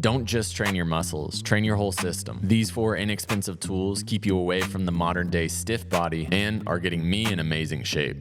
Don't just train your muscles, train your whole system. These 4 inexpensive tools keep you away from the modern day stiff body and are getting me in amazing shape.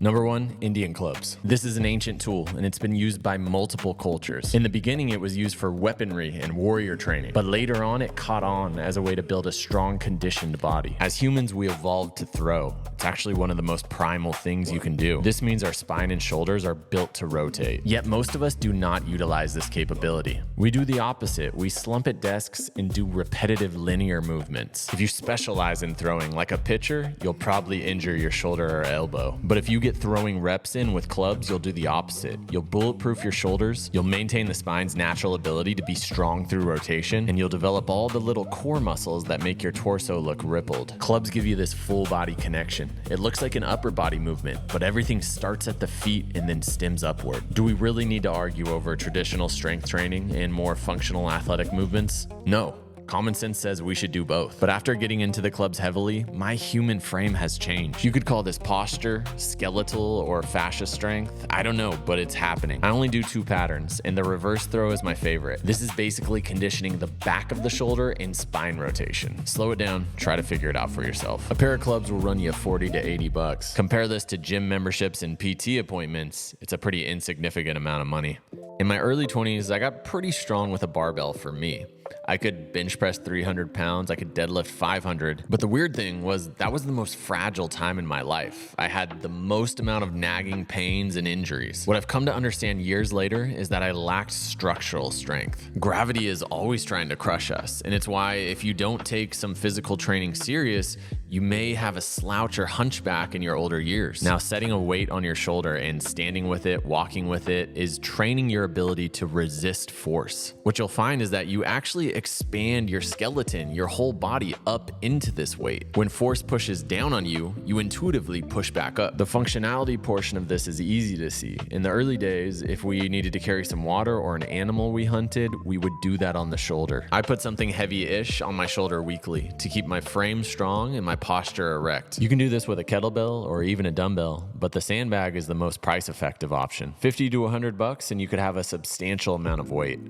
Number 1, Indian clubs. This is an ancient tool and it's been used by multiple cultures. In the beginning, it was used for weaponry and warrior training, but later on it caught on as a way to build a strong, conditioned body. As humans, we evolved to throw. It's actually one of the most primal things you can do. This means our spine and shoulders are built to rotate. Yet most of us do not utilize this capability. We do the opposite. We slump at desks and do repetitive linear movements. If you specialize in throwing like a pitcher, you'll probably injure your shoulder or elbow. But if you get throwing reps in with clubs, you'll do the opposite. You'll bulletproof your shoulders, you'll maintain the spine's natural ability to be strong through rotation, and you'll develop all the little core muscles that make your torso look rippled. Clubs give you this full body connection. It looks like an upper body movement, but everything starts at the feet and then stems upward. Do we really need to argue over traditional strength training and more functional athletic movements? No. Common sense says we should do both. But after getting into the clubs heavily, my human frame has changed. You could call this posture, skeletal, or fascia strength. I don't know, but it's happening. I only do 2 patterns, and the reverse throw is my favorite. This is basically conditioning the back of the shoulder and spine rotation. Slow it down, try to figure it out for yourself. A pair of clubs will run you $40 to $80. Compare this to gym memberships and PT appointments. It's a pretty insignificant amount of money. In my early 20s, I got pretty strong with a barbell for me. I could bench press 300 pounds, I could deadlift 500. But the weird thing was that was the most fragile time in my life. I had the most amount of nagging pains and injuries. What I've come to understand years later is that I lacked structural strength. Gravity is always trying to crush us, and it's why if you don't take some physical training serious, you may have a slouch or hunchback in your older years. Now, setting a weight on your shoulder and standing with it, walking with it, is training your ability to resist force. What you'll find is that you actually expand your skeleton, your whole body up into this weight. When force pushes down on you, you intuitively push back up. The functionality portion of this is easy to see. In the early days, if we needed to carry some water or an animal we hunted, we would do that on the shoulder. I put something heavy-ish on my shoulder weekly to keep my frame strong and my posture erect. You can do this with a kettlebell or even a dumbbell, but the sandbag is the most price-effective option. $50 to $100 and you could have a substantial amount of weight.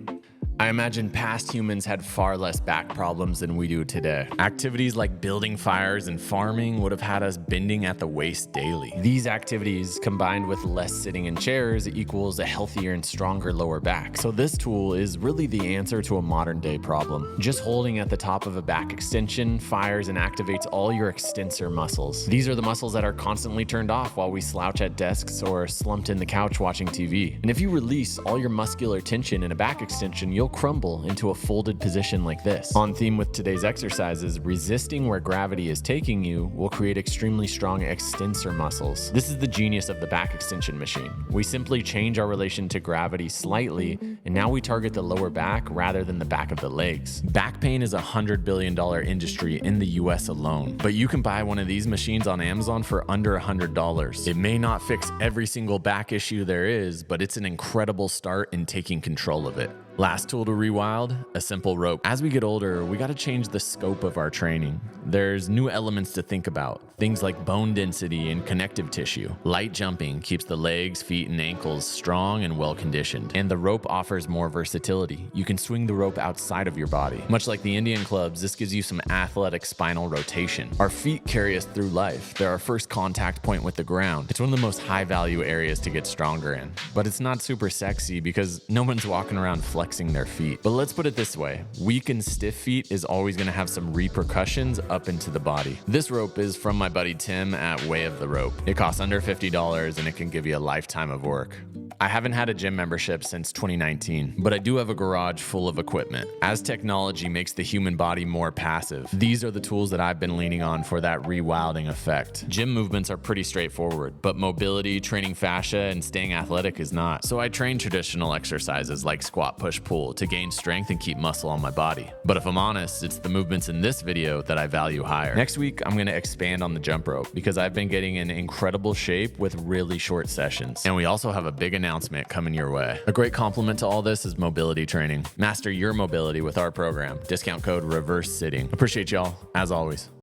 I imagine past humans had far less back problems than we do today. Activities like building fires and farming would have had us bending at the waist daily. These activities, combined with less sitting in chairs, equals a healthier and stronger lower back. So this tool is really the answer to a modern day problem. Just holding at the top of a back extension fires and activates all your extensor muscles. These are the muscles that are constantly turned off while we slouch at desks or slumped in the couch watching TV. And if you release all your muscular tension in a back extension, you'll crumble into a folded position like this. On theme with today's exercises, resisting where gravity is taking you will create extremely strong extensor muscles. This is the genius of the back extension machine. We simply change our relation to gravity slightly, and now we target the lower back rather than the back of the legs. Back pain is a $100 billion industry in the US alone, but you can buy one of these machines on Amazon for under $100. It may not fix every single back issue there is, but it's an incredible start in taking control of it. Last tool to rewild, a simple rope. As we get older, we gotta change the scope of our training. There's new elements to think about, things like bone density and connective tissue. Light jumping keeps the legs, feet, and ankles strong and well conditioned. And the rope offers more versatility. You can swing the rope outside of your body. Much like the Indian clubs, this gives you some athletic spinal rotation. Our feet carry us through life. They're our first contact point with the ground. It's one of the most high value areas to get stronger in. But it's not super sexy because no one's walking around flexing their feet. But let's put it this way, weak and stiff feet is always going to have some repercussions up into the body. This rope is from my buddy Tim at Way of the Rope. It costs under $50 and it can give you a lifetime of work. I haven't had a gym membership since 2019, but I do have a garage full of equipment. As technology makes the human body more passive, these are the tools that I've been leaning on for that rewilding effect. Gym movements are pretty straightforward, but mobility, training fascia, and staying athletic is not. So I train traditional exercises like squat, push, pull to gain strength and keep muscle on my body. But if I'm honest, it's the movements in this video that I value higher. Next week, I'm gonna expand on the jump rope because I've been getting in incredible shape with really short sessions. And we also have a big announcement coming your way. A great complement to all this is mobility training. Master your mobility with our program. Discount code REVERSE SITTING. Appreciate y'all, as always.